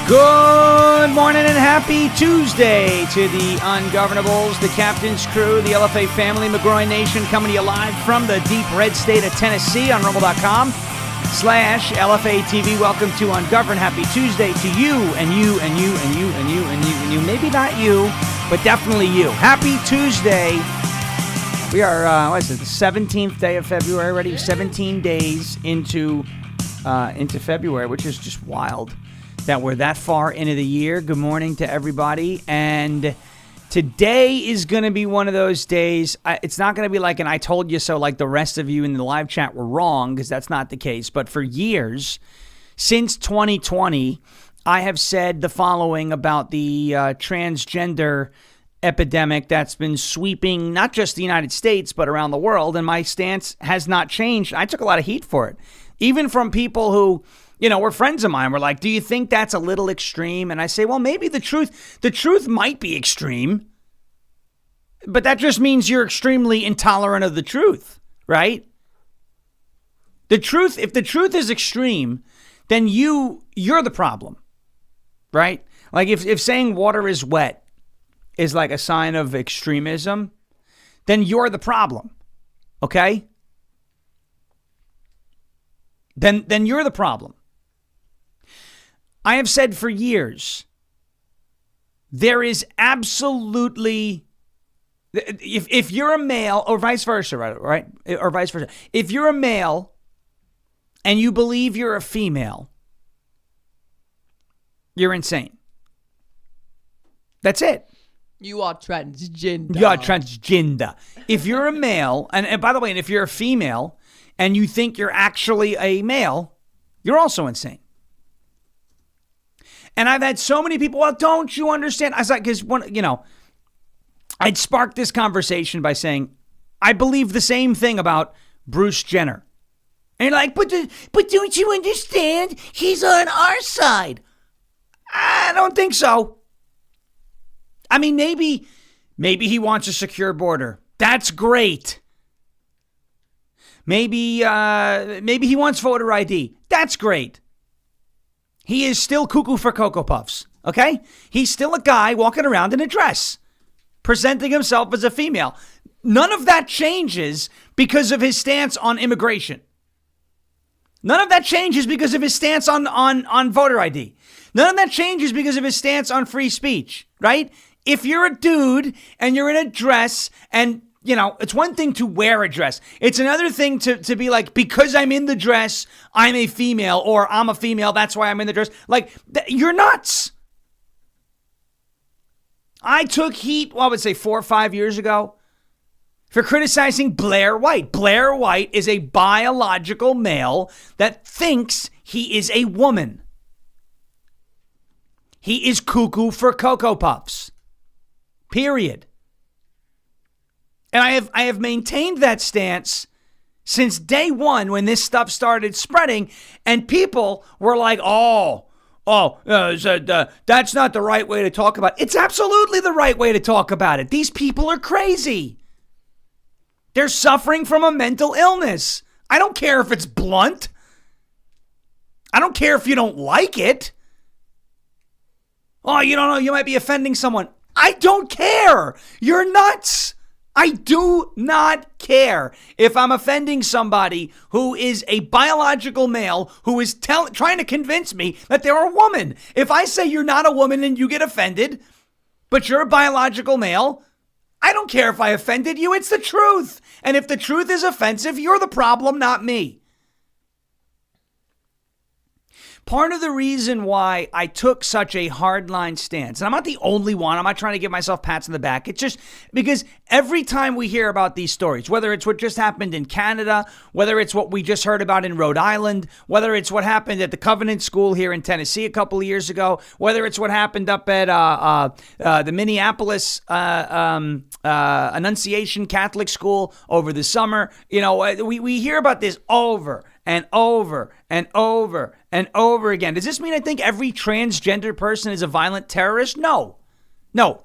Good morning and happy Tuesday to the Ungovernables, the Captain's Crew, the LFA family, McGroin Nation, coming to you live from the deep red state of Tennessee on rumble.com/LFA TV. Welcome to Ungoverned. Happy Tuesday to you and you and you and you and you and you and you. Maybe not you, but definitely you. Happy Tuesday. We are, what is it, the 17th day of February already? 17 days into February, which is just wild that we're that far into the year. Good morning to everybody. And today is going to be one of those days. It's not going to be like an I told you so like the rest of you in the live chat were wrong, because that's not the case. But for years, since 2020, I have said the following about the transgender epidemic that's been sweeping not just the United States, but around the world. And my stance has not changed. I took a lot of heat for it, even from people who, were friends of mine, were like, do you think that's a little extreme? And I say, well, maybe the truth might be extreme, but that just means you're extremely intolerant of the truth, right? If the truth is extreme, then you're the problem, right? Like if saying water is wet is like a sign of extremism, then you're the problem, okay? Then you're the problem. I have said for years, there is absolutely, if you're a male, or vice versa, right? Or vice versa. If you're a male and you believe you're a female, you're insane. That's it. You are transgender. You are transgender. If you're a male, and by the way, and if you're a female and you think you're actually a male, you're also insane. And I've had so many people, well, don't you understand? I was like, because I'd sparked this conversation by saying, I believe the same thing about Bruce Jenner. And you're like, but don't you understand? He's on our side. I don't think so. I mean, maybe he wants a secure border. That's great. Maybe he wants voter ID. That's great. He is still cuckoo for Cocoa Puffs, okay? He's still a guy walking around in a dress, presenting himself as a female. None of that changes because of his stance on immigration. None of that changes because of his stance on voter ID. None of that changes because of his stance on free speech, right? If you're a dude and you're in a dress and, it's one thing to wear a dress. It's another thing to be like, because I'm in the dress, I'm a female, or I'm a female, that's why I'm in the dress. Like, you're nuts. I took heat, I would say 4 or 5 years ago, for criticizing Blair White. Blair White is a biological male that thinks he is a woman. He is cuckoo for Cocoa Puffs. Period. And I have maintained that stance since day one when this stuff started spreading, and people were like, that's not the right way to talk about it. It's absolutely the right way to talk about it. These people are crazy. They're suffering from a mental illness. I don't care if it's blunt. I don't care if you don't like it. Oh, you don't know, you might be offending someone. I don't care. You're nuts. I do not care if I'm offending somebody who is a biological male who is trying to convince me that they're a woman. If I say you're not a woman and you get offended, but you're a biological male, I don't care if I offended you. It's the truth. And if the truth is offensive, you're the problem, not me. Part of the reason why I took such a hardline stance, and I'm not the only one, I'm not trying to give myself pats on the back. It's just because every time we hear about these stories, whether it's what just happened in Canada, whether it's what we just heard about in Rhode Island, whether it's what happened at the Covenant School here in Tennessee a couple of years ago, whether it's what happened up at the Minneapolis Annunciation Catholic School over the summer, we hear about this over and over and over and over again. Does this mean I think every transgender person is a violent terrorist? No,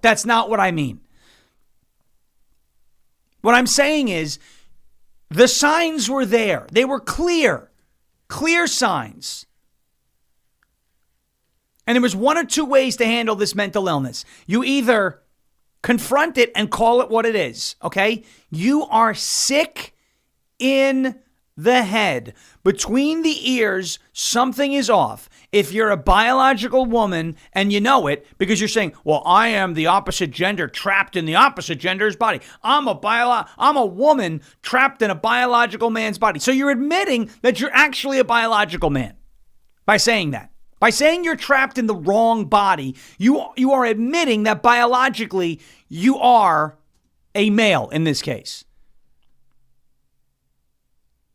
that's not what I mean. What I'm saying is the signs were there. They were clear signs. And there was one or two ways to handle this mental illness. You either confront it and call it what it is, okay? You are sick in the head. Between the ears, something is off. If you're a biological woman and you know it because you're saying, well, I am the opposite gender trapped in the opposite gender's body. I'm a woman trapped in a biological man's body. So you're admitting that you're actually a biological man by saying that. By saying you're trapped in the wrong body, you are admitting that biologically you are a male in this case.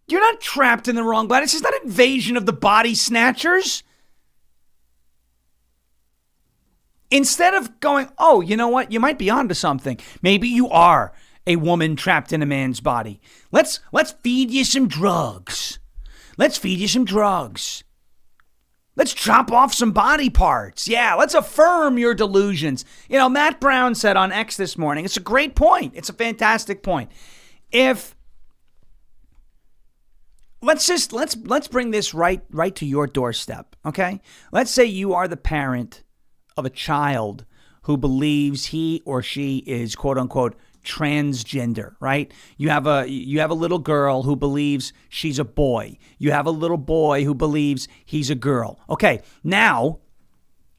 You're not trapped in the wrong body. This is not invasion of the body snatchers. Instead of going, oh, you know what? You might be onto something. Maybe you are a woman trapped in a man's body. Let's feed you some drugs. Let's feed you some drugs. Let's chop off some body parts. Yeah, let's affirm your delusions. You know, Matt Brown said on X this morning, it's a great point. It's a fantastic point. Let's bring this right to your doorstep, okay? Let's say you are the parent of a child who believes he or she is quote unquote transgender, right? You have a little girl who believes she's a boy. You have a little boy who believes he's a girl. Okay, now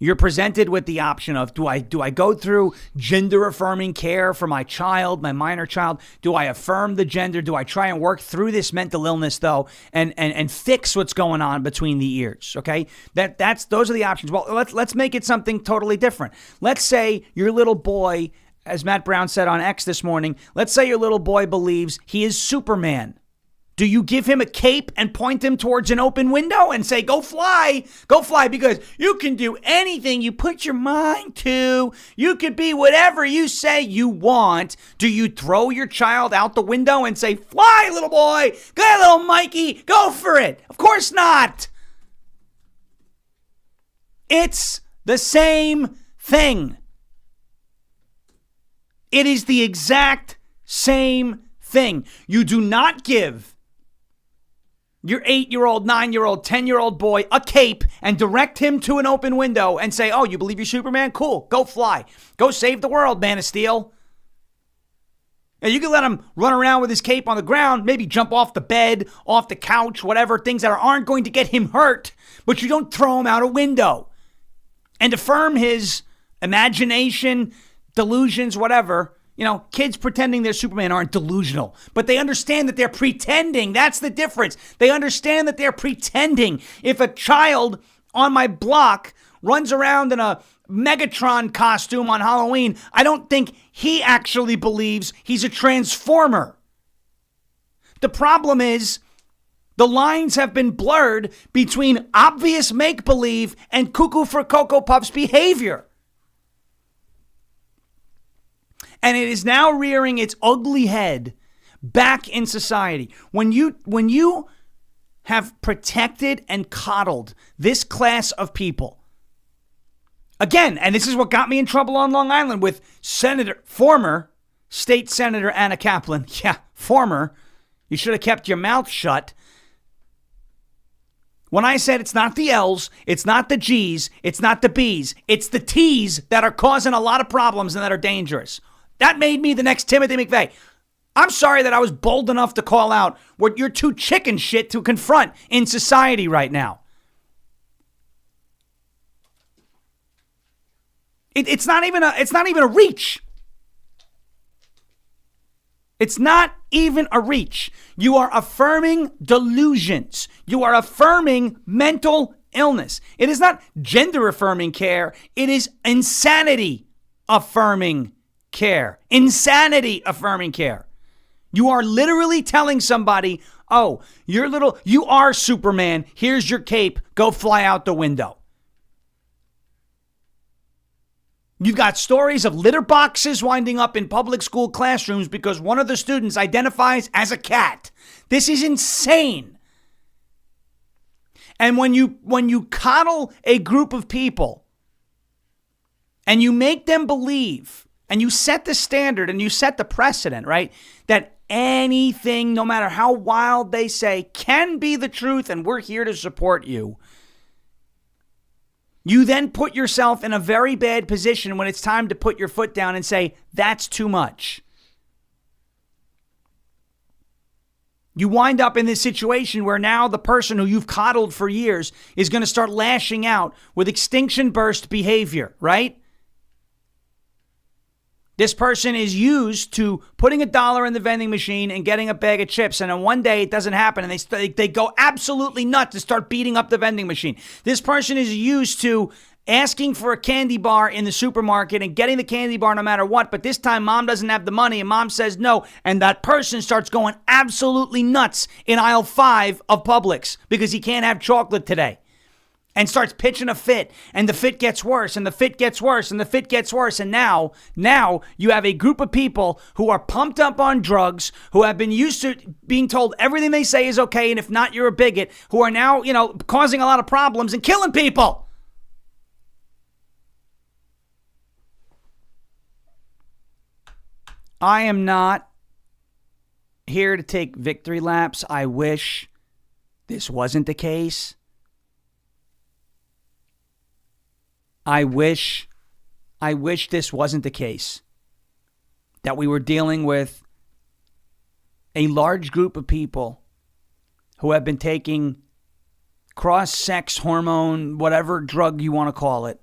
you're presented with the option of do I go through gender affirming care for my child, my minor child? Do I affirm the gender? Do I try and work through this mental illness though and fix what's going on between the ears? Okay? Those are the options. Well, let's make it something totally different. Let's say your little boy, as Matt Brown said on X this morning, let's say your little boy believes he is Superman. Do you give him a cape and point him towards an open window and say, go fly, because you can do anything you put your mind to. You could be whatever you say you want. Do you throw your child out the window and say, fly, little boy, go, little Mikey, go for it? Of course not. It's the same thing. It is the exact same thing. You do not give your 8-year-old, 9-year-old, 10-year-old boy a cape and direct him to an open window and say, oh, you believe you're Superman? Cool. Go fly. Go save the world, Man of Steel. And you can let him run around with his cape on the ground, maybe jump off the bed, off the couch, whatever, things that aren't going to get him hurt, but you don't throw him out a window. And affirm his imagination, delusions, whatever. You know, kids pretending they're Superman aren't delusional, but they understand that they're pretending. That's the difference. They understand that they're pretending. If a child on my block runs around in a Megatron costume on Halloween, I don't think he actually believes he's a transformer. The problem is the lines have been blurred between obvious make-believe and cuckoo for Cocoa Puffs behavior. And it is now rearing its ugly head back in society. When you have protected and coddled this class of people, again, and this is what got me in trouble on Long Island with former State Senator Anna Kaplan. Yeah, former. You should have kept your mouth shut. When I said it's not the L's, it's not the G's, it's not the B's, it's the T's that are causing a lot of problems and that are dangerous. That made me the next Timothy McVeigh. I'm sorry that I was bold enough to call out what you're too chicken shit to confront in society right now. It's not even a reach. It's not even a reach. You are affirming delusions. You are affirming mental illness. It is not gender affirming care. It is insanity affirming care. Insanity affirming care. You are literally telling somebody, oh, you are Superman. Here's your cape. Go fly out the window. You've got stories of litter boxes winding up in public school classrooms because one of the students identifies as a cat. This is insane. And when you coddle a group of people and you make them believe and you set the standard and you set the precedent, right? That anything, no matter how wild they say, can be the truth and we're here to support you. You then put yourself in a very bad position when it's time to put your foot down and say, that's too much. You wind up in this situation where now the person who you've coddled for years is going to start lashing out with extinction burst behavior, right? This person is used to putting $1 in the vending machine and getting a bag of chips. And then one day it doesn't happen and they go absolutely nuts to start beating up the vending machine. This person is used to asking for a candy bar in the supermarket and getting the candy bar no matter what. But this time mom doesn't have the money and mom says no. And that person starts going absolutely nuts in aisle 5 of Publix because he can't have chocolate today. And starts pitching a fit, and the fit gets worse, and the fit gets worse, and the fit gets worse. And now you have a group of people who are pumped up on drugs, who have been used to being told everything they say is okay, and if not, you're a bigot, who are now, causing a lot of problems and killing people. I am not here to take victory laps. I wish this wasn't the case. I wish this wasn't the case, that we were dealing with a large group of people who have been taking cross-sex hormone, whatever drug you want to call it,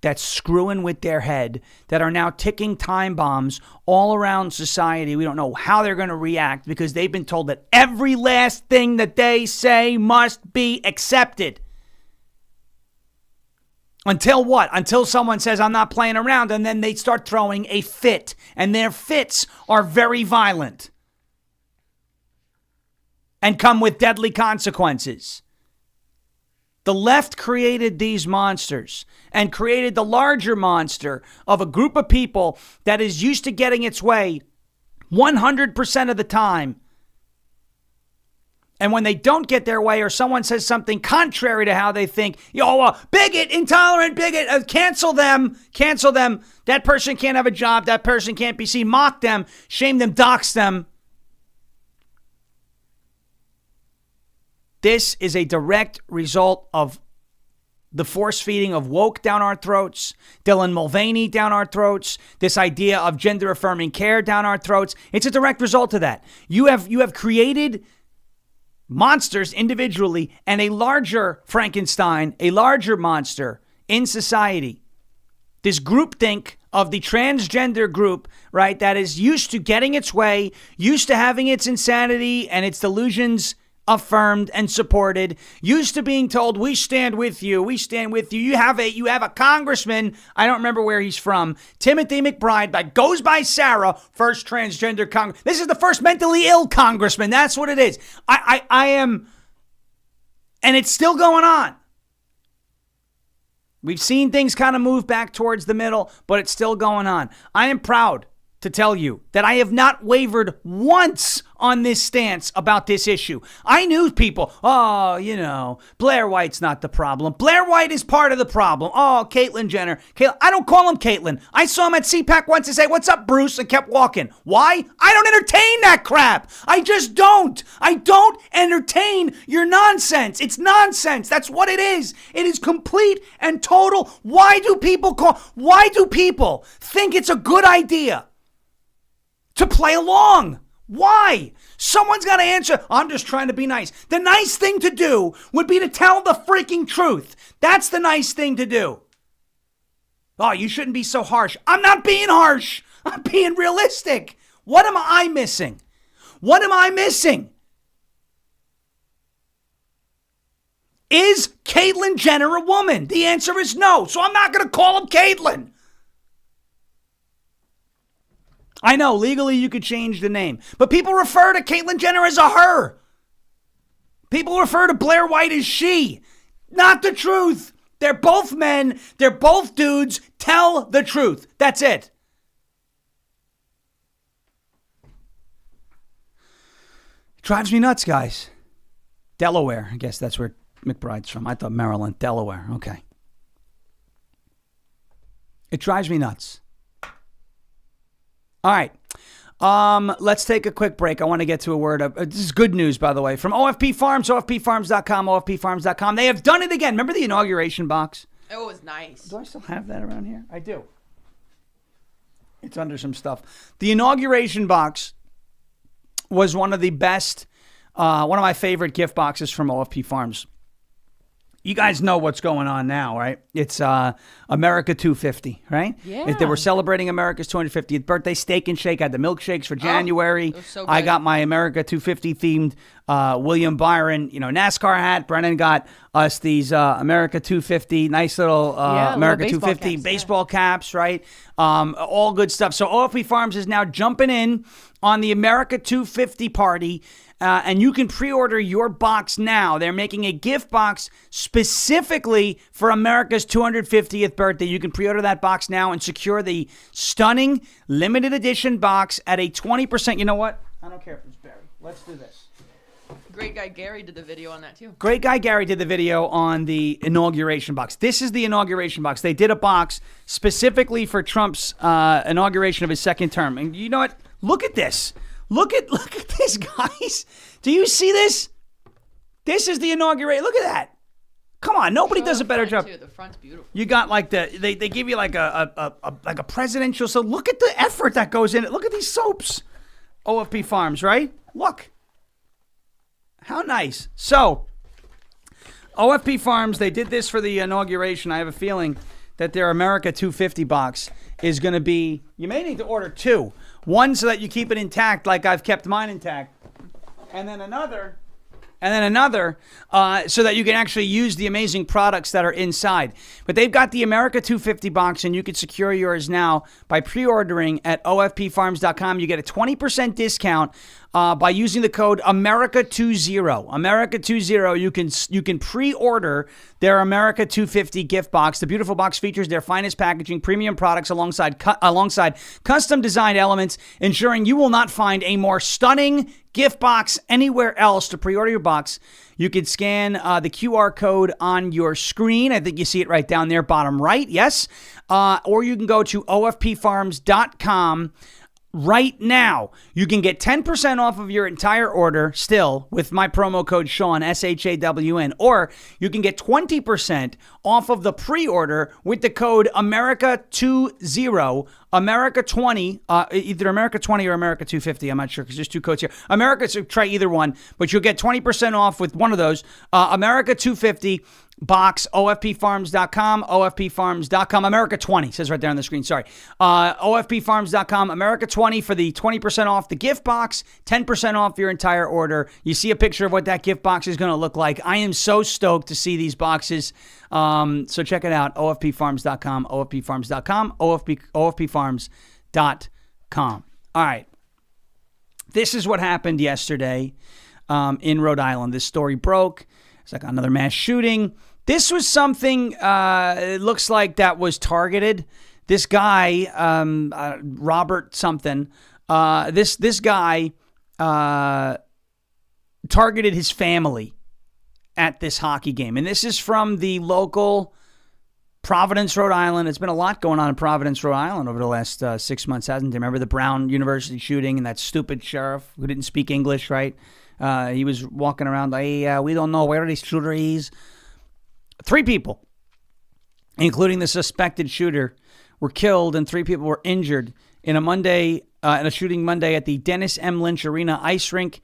that's screwing with their head, that are now ticking time bombs all around society. We don't know how they're going to react because they've been told that every last thing that they say must be accepted. Until what? Until someone says, I'm not playing around, and then they start throwing a fit. And their fits are very violent and come with deadly consequences. The left created these monsters and created the larger monster of a group of people that is used to getting its way 100% of the time. And when they don't get their way or someone says something contrary to how they think, bigot, intolerant bigot, cancel them. That person can't have a job. That person can't be seen. Mock them, shame them, dox them. This is a direct result of the force feeding of woke down our throats, Dylan Mulvaney down our throats, this idea of gender affirming care down our throats. It's a direct result of that. You have created monsters individually and a larger Frankenstein, a larger monster in society. This groupthink of the transgender group, right, that is used to getting its way, used to having its insanity and its delusions affirmed and supported, used to being told, we stand with you. You have a congressman, I don't remember where he's from, Timothy McBride, that goes by Sarah, first transgender congressman. This is the first mentally ill congressman. That's what it is. I am, and it's still going on. We've seen things kind of move back towards the middle, but it's still going on. I am proud to tell you that I have not wavered once on this stance about this issue. I knew people, Blair White's not the problem. Blair White is part of the problem. Oh, Caitlyn Jenner. I don't call him Caitlyn. I saw him at CPAC once and say, what's up, Bruce? And kept walking. Why? I don't entertain that crap. I just don't. I don't entertain your nonsense. It's nonsense. That's what it is. It is complete and total. Why do people think it's a good idea to play along? Why? Someone's got to answer. I'm just trying to be nice. The nice thing to do would be to tell the freaking truth. That's the nice thing to do. Oh, you shouldn't be so harsh. I'm not being harsh. I'm being realistic. What am I missing? Is Caitlyn Jenner a woman? The answer is no. So I'm not going to call him Caitlyn. I know, legally you could change the name. But people refer to Caitlyn Jenner as a her. People refer to Blair White as she. Not the truth. They're both men. They're both dudes. Tell the truth. That's it. It drives me nuts, guys. Delaware. I guess that's where McBride's from. I thought Maryland. Delaware. Okay. It drives me nuts. All right. Let's take a quick break. I want to get to a word of this is good news, by the way, from OFP Farms, OFPFarms.com, OFPFarms.com. They have done it again. Remember the inauguration box? Oh, it was nice. Do I still have that around here? I do. It's under some stuff. The inauguration box was one of the best, one of my favorite gift boxes from OFP Farms. You guys know what's going on now, right? It's America 250, right? Yeah. They were celebrating America's 250th birthday. Steak and Shake had the milkshakes for January. It was so good. I got my America 250 themed William Byron, NASCAR hat. Brennan got us these America 250, nice little America little 250 caps, baseball caps, right? All good stuff. So OFP Farms is now jumping in on the America 250 party. And you can pre-order your box now. They're making a gift box specifically for America's 250th birthday. You can pre-order that box now and secure the stunning limited edition box at a 20%. You know what? I don't care if it's Barry. Let's do this. Great guy Gary did the video on that too. Great guy Gary did the video on the inauguration box. This is the inauguration box. They did a box specifically for Trump's inauguration of his second term. And you know what? Look at this. Look at this, guys. Do you see this? This is the inauguration. Look at that. Come on, nobody does a better job. Too. The front's beautiful. You got like they give you like a presidential. So look at the effort that goes in it. Look at these soaps. OFP Farms, right? Look. How nice. So OFP Farms, they did this for the inauguration. I have a feeling that their America 250 box is going to be, you may need to order two. One so that you keep it intact like I've kept mine intact. And then another so that you can actually use the amazing products that are inside. But they've got the America 250 box, and you can secure yours now by pre-ordering at OFPFarms.com. You get a 20% discount by using the code America20. America20. You can pre-order their America 250 gift box. The beautiful box features their finest packaging, premium products alongside custom designed elements, ensuring you will not find a more stunning gift box anywhere else. To pre-order your box, you can scan the QR code on your screen. I think you see it right down there, bottom right. Yes. Or you can go to OFPFarms.com right now. You can get 10% off of your entire order still with my promo code Sean, SHAWN, or you can get 20% off of the pre-order with the code America20, America20, either America20 or America250. I'm not sure because there's two codes here. America, so try either one, but you'll get 20% off with one of those. America250 box, OFPFarms.com, OFPFarms.com, America20, says right there on the screen, sorry. OFPFarms.com, America20 for the 20% off the gift box, 10% off your entire order. You see a picture of what that gift box is going to look like. I am so stoked to see these boxes. So check it out, OFPFarms.com, OFPFarms.com, OFPFarms.com. All right. This is what happened yesterday in Rhode Island. This story broke. It's like another mass shooting. This was something, it looks like that was targeted. This guy, Robert something, this guy targeted his family at this hockey game. And this is from the local Providence, Rhode Island. It's been a lot going on in Providence, Rhode Island over the last 6 months, hasn't it? Remember the Brown University shooting and that stupid sheriff who didn't speak English, right? He was walking around like, hey, we don't know where this shooter is. 3 people, including the suspected shooter, were killed and 3 people were injured in a shooting Monday at the Dennis M. Lynch Arena ice rink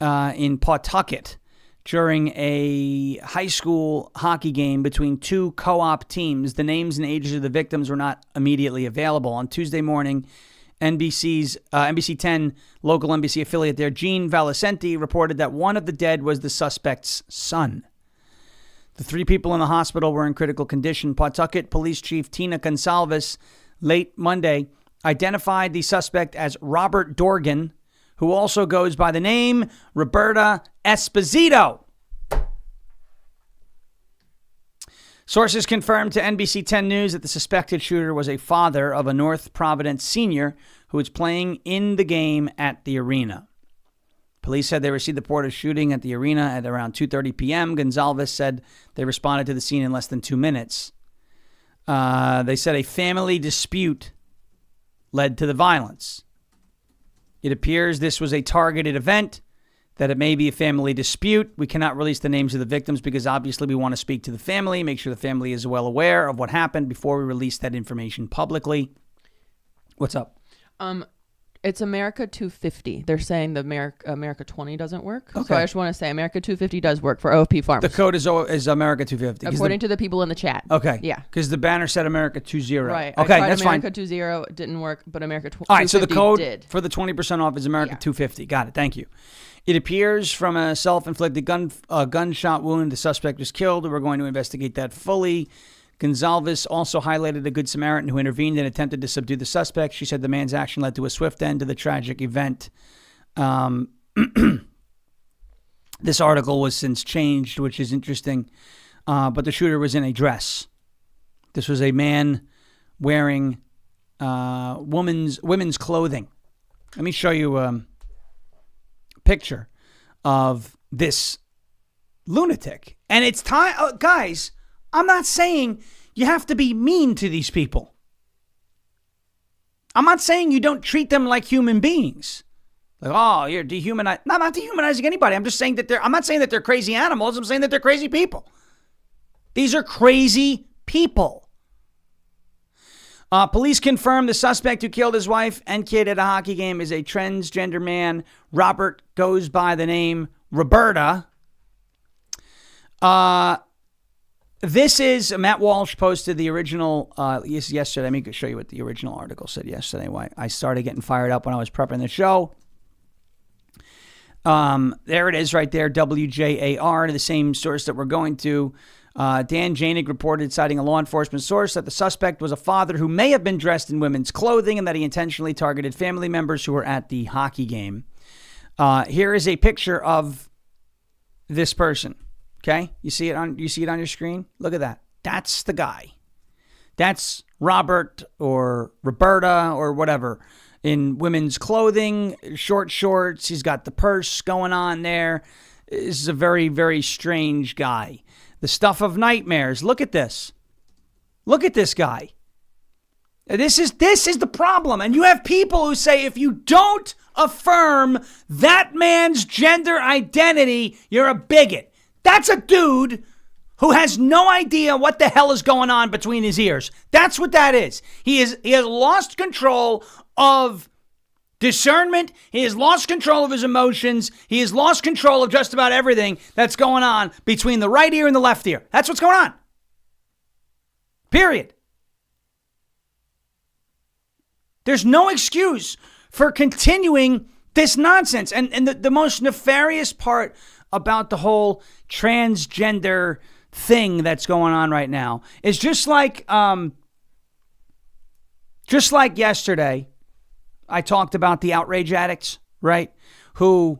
in Pawtucket during a high school hockey game between 2 co-op teams. The names and ages of the victims were not immediately available. On Tuesday morning, NBC 10 local NBC affiliate there, Gene Valicenti, reported that one of the dead was the suspect's son. The 3 people in the hospital were in critical condition. Pawtucket Police Chief Tina Gonsalves late Monday identified the suspect as Robert Dorgan, who also goes by the name Roberta Esposito. Sources confirmed to NBC 10 News that the suspected shooter was a father of a North Providence senior who was playing in the game at the arena. Police said they received the report of shooting at the arena at around 2:30 p.m. Gonsalves said they responded to the scene in less than 2 minutes. They said a family dispute led to the violence. It appears this was a targeted event, that it may be a family dispute. We cannot release the names of the victims because obviously we want to speak to the family, make sure the family is well aware of what happened before we release that information publicly. What's up? It's America 250. They're saying the America 20 doesn't work. Okay. So I just want to say America 250 does work for OFP Farms. The code is America 250. According to the people in the chat. Okay. Yeah. Because the banner said America 20. Right. Okay, I tried that's America fine. 20, it didn't work, but America 250 All right, so the code did. for the 20% off is America 250. Got it. Thank you. It appears from a self-inflicted gunshot wound, the suspect was killed. We're going to investigate that fully. Gonzalez also highlighted a Good Samaritan who intervened and attempted to subdue the suspect. She said the man's action led to a swift end to the tragic event. This article was since changed, which is interesting. But the shooter was in a dress. This was a man wearing women's clothing. Let me show you a picture of this lunatic. And it's time, guys, I'm not saying you have to be mean to these people. I'm not saying you don't treat them like human beings. Like, oh, you're dehumanizing. No, I'm not dehumanizing anybody. I'm just saying that I'm not saying that they're crazy animals. I'm saying that they're crazy people. These are crazy people. Police confirm the suspect who killed his wife and kid at a hockey game is a transgender man. Robert goes by the name Roberta. This is Matt Walsh posted the original yesterday. Let me show you what the original article said yesterday. Why I started getting fired up when I was prepping the show. There it is right there, WJAR, the same source that we're going to. Dan Janig reported, citing a law enforcement source, that the suspect was a father who may have been dressed in women's clothing and that he intentionally targeted family members who were at the hockey game. Here is a picture of this person. Okay, you see it on your screen? Look at that. That's the guy. That's Robert or Roberta or whatever in women's clothing, short shorts. He's got the purse going on there. This is a very, very strange guy. The stuff of nightmares. Look at this. Look at this guy. This is the problem. And you have people who say if you don't affirm that man's gender identity, you're a bigot. That's a dude who has no idea what the hell is going on between his ears. That's what that is. He has lost control of discernment. He has lost control of his emotions. He has lost control of just about everything that's going on between the right ear and the left ear. That's what's going on. Period. There's no excuse for continuing this nonsense. And the most nefarious part about the whole transgender thing that's going on right now is just like yesterday, I talked about the outrage addicts, right? Who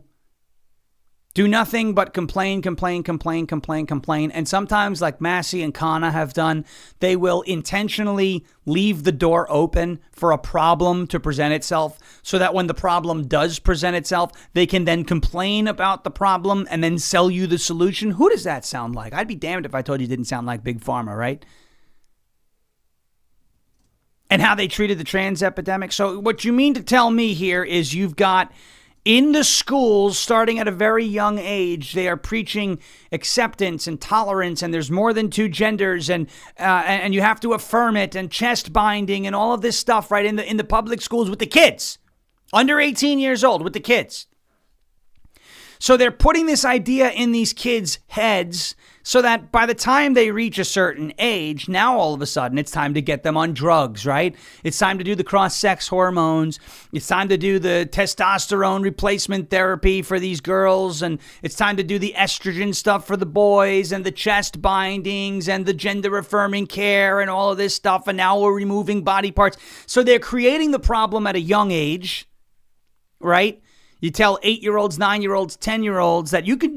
do nothing but complain. And sometimes, like Massey and Kana have done, they will intentionally leave the door open for a problem to present itself so that when the problem does present itself, they can then complain about the problem and then sell you the solution. Who does that sound like? I'd be damned if I told you it didn't sound like Big Pharma, right? And how they treated the trans epidemic. So what you mean to tell me here is you've got in the schools, starting at a very young age, they are preaching acceptance and tolerance, and there's more than two genders, and you have to affirm it, and chest binding, and all of this stuff, right, in the public schools with the kids, under 18 years old, with the kids. So they're putting this idea in these kids' heads so that by the time they reach a certain age, now all of a sudden it's time to get them on drugs, right? It's time to do the cross-sex hormones. It's time to do the testosterone replacement therapy for these girls. And it's time to do the estrogen stuff for the boys and the chest bindings and the gender-affirming care and all of this stuff. And now we're removing body parts. So they're creating the problem at a young age, right? You tell 8-year-olds, 9-year-olds, 10-year-olds that you could,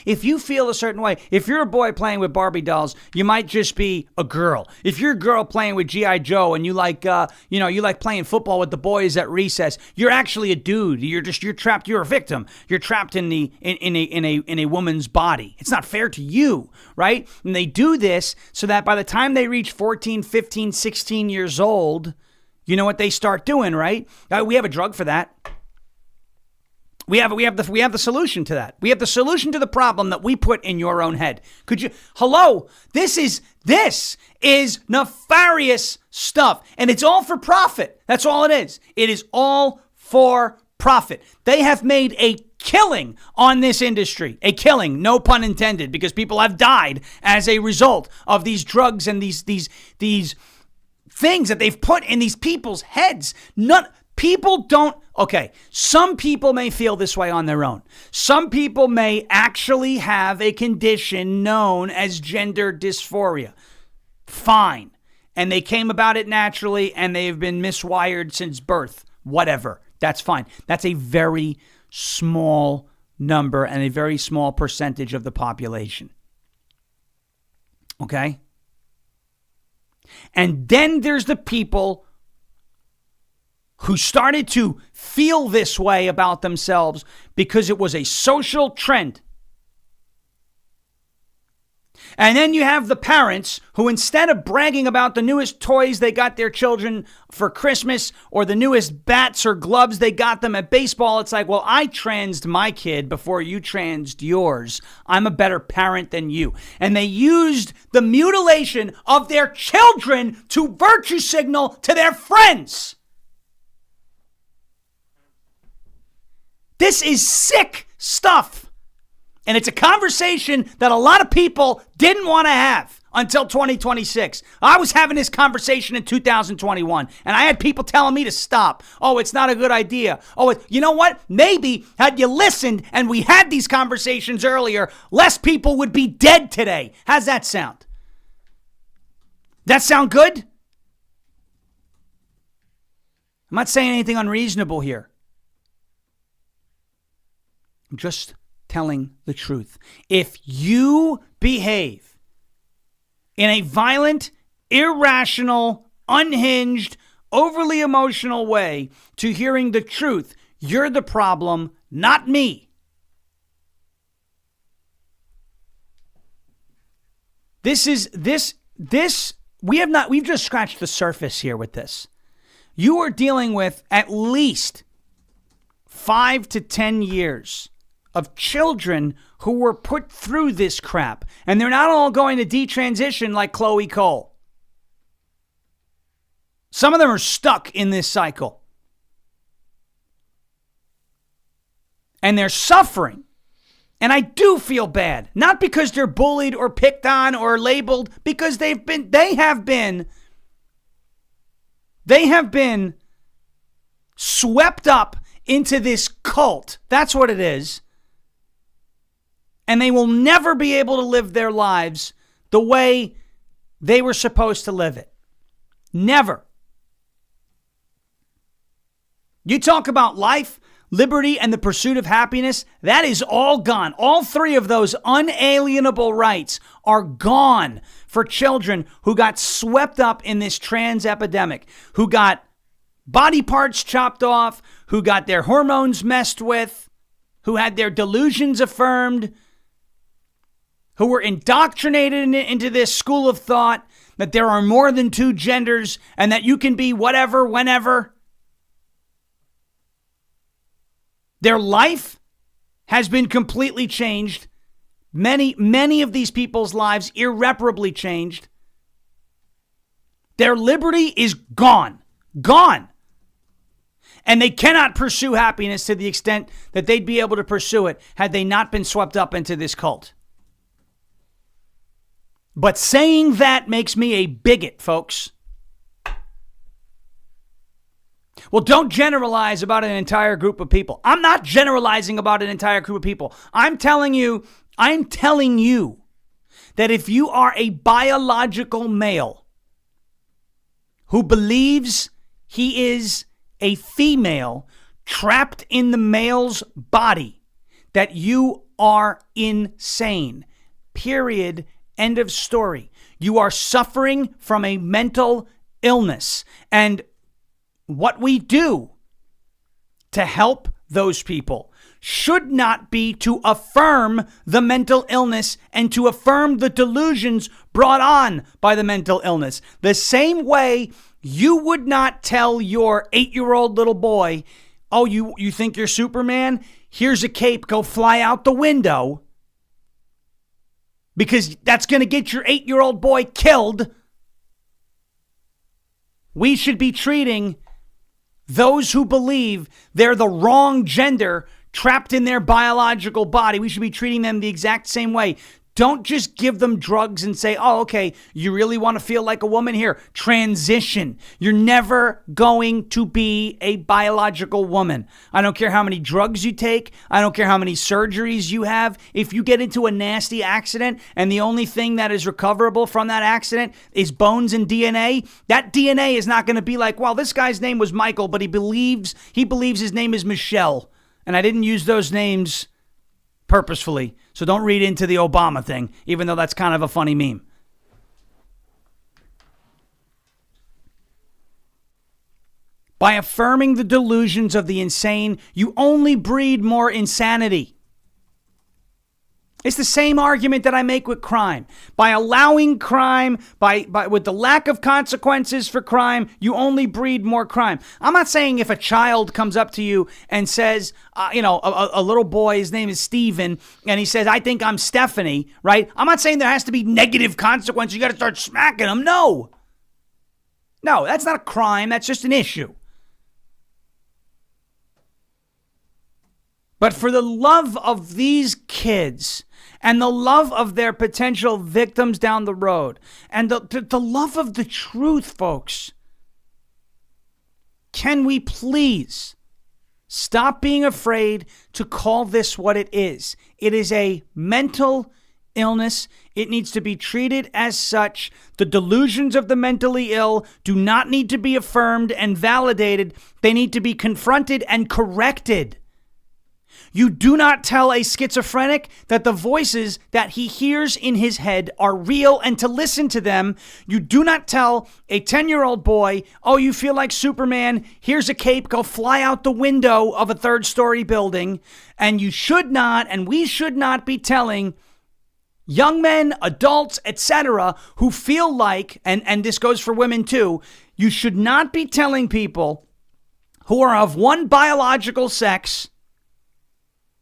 if you feel a certain way, if you're a boy playing with Barbie dolls, you might just be a girl. If you're a girl playing with G.I. Joe and you like playing football with the boys at recess, you're actually a dude. You're trapped. You're a victim. You're trapped in a woman's body. It's not fair to you, right? And they do this so that by the time they reach 14, 15, 16 years old, you know what they start doing, right? We have a drug for that. We have the solution to that. We have the solution to the problem that we put in your own head. Could you? Hello, this is nefarious stuff, and it's all for profit. That's all it is. It is all for profit. They have made a killing on this industry. A killing, no pun intended, because people have died as a result of these drugs and these things that they've put in these people's heads. People don't, okay, some people may feel this way on their own. Some people may actually have a condition known as gender dysphoria. Fine. And they came about it naturally and they've been miswired since birth. Whatever. That's fine. That's a very small number and a very small percentage of the population. Okay? And then there's the people who started to feel this way about themselves because it was a social trend. And then you have the parents who, instead of bragging about the newest toys they got their children for Christmas or the newest bats or gloves they got them at baseball, it's like, well, I transed my kid before you transed yours. I'm a better parent than you. And they used the mutilation of their children to virtue signal to their friends. This is sick stuff. And it's a conversation that a lot of people didn't want to have until 2026. I was having this conversation in 2021, and I had people telling me to stop. Oh, it's not a good idea. Oh, you know what? Maybe had you listened and we had these conversations earlier, less people would be dead today. How's that sound? That sound good? I'm not saying anything unreasonable here. I'm just telling the truth. If you behave in a violent, irrational, unhinged, overly emotional way to hearing the truth, you're the problem, not me. We've just scratched the surface here with this. You are dealing with at least 5 to 10 years of children who were put through this crap. And they're not all going to detransition like Chloe Cole. Some of them are stuck in this cycle. And they're suffering. And I do feel bad. Not because they're bullied or picked on or labeled, because they have been swept up into this cult. That's what it is. And they will never be able to live their lives the way they were supposed to live it. Never. You talk about life, liberty, and the pursuit of happiness, that is all gone. All three of those unalienable rights are gone for children who got swept up in this trans epidemic, who got body parts chopped off, who got their hormones messed with, who had their delusions affirmed, who were indoctrinated into this school of thought that there are more than two genders and that you can be whatever, whenever. Their life has been completely changed. Many of these people's lives irreparably changed. Their liberty is gone. Gone. And they cannot pursue happiness to the extent that they'd be able to pursue it had they not been swept up into this cult. But saying that makes me a bigot, folks. Well, don't generalize about an entire group of people. I'm not generalizing about an entire group of people. I'm telling you that if you are a biological male who believes he is a female trapped in the male's body, that you are insane. Period. End of story. You are suffering from a mental illness. And what we do to help those people should not be to affirm the mental illness and to affirm the delusions brought on by the mental illness. The same way you would not tell your 8-year-old little boy Oh, you think you're Superman? Here's a cape. Go fly out the window. Because that's going to get your 8-year-old boy killed. We should be treating those who believe they're the wrong gender trapped in their biological body. We should be treating them the exact same way. Don't just give them drugs and say, oh, okay, you really want to feel like a woman? Here, transition. You're never going to be a biological woman. I don't care how many drugs you take. I don't care how many surgeries you have. If you get into a nasty accident and the only thing that is recoverable from that accident is bones and DNA, that DNA is not going to be like, well, this guy's name was Michael, but he believes his name is Michelle. And I didn't use those names purposefully. So don't read into the Obama thing, even though that's kind of a funny meme. By affirming the delusions of the insane, you only breed more insanity. It's the same argument that I make with crime. By allowing crime, with the lack of consequences for crime, you only breed more crime. I'm not saying if a child comes up to you and says, a little boy, his name is Steven, and he says, I think I'm Stephanie, right? I'm not saying there has to be negative consequences. You got to start smacking him. No, that's not a crime. That's just an issue. But for the love of these kids and the love of their potential victims down the road and the love of the truth, folks, can we please stop being afraid to call this what it is? It is a mental illness. It needs to be treated as such. The delusions of the mentally ill do not need to be affirmed and validated. They need to be confronted and corrected. You do not tell a schizophrenic that the voices that he hears in his head are real and to listen to them. You do not tell a 10-year-old boy, oh, you feel like Superman, here's a cape, go fly out the window of a third-story building. And you should not, and we should not be telling young men, adults, etc., who feel like, and this goes for women too, you should not be telling people who are of one biological sex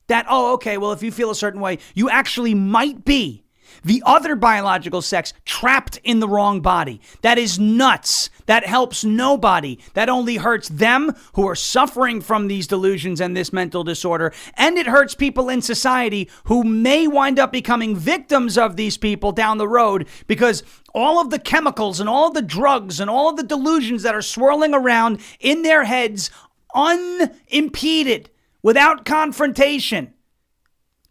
that, oh, okay, well, if you feel a certain way, you actually might be the other biological sex trapped in the wrong body. That is nuts. That helps nobody. That only hurts them who are suffering from these delusions and this mental disorder. And it hurts people in society who may wind up becoming victims of these people down the road because all of the chemicals and all of the drugs and all of the delusions that are swirling around in their heads unimpeded, without confrontation,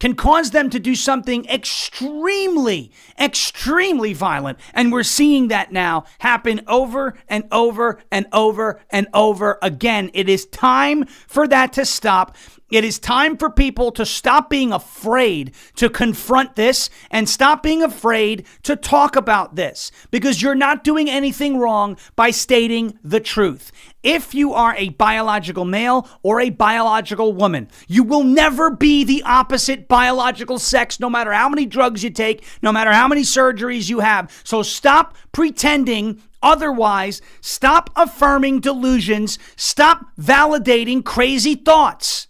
can cause them to do something extremely, extremely violent. And we're seeing that now happen over and over and over and over again. It is time for that to stop. It is time for people to stop being afraid to confront this and stop being afraid to talk about this, because you're not doing anything wrong by stating the truth. If you are a biological male or a biological woman, you will never be the opposite biological sex, no matter how many drugs you take, no matter how many surgeries you have. So stop pretending otherwise. Stop affirming delusions. Stop validating crazy thoughts.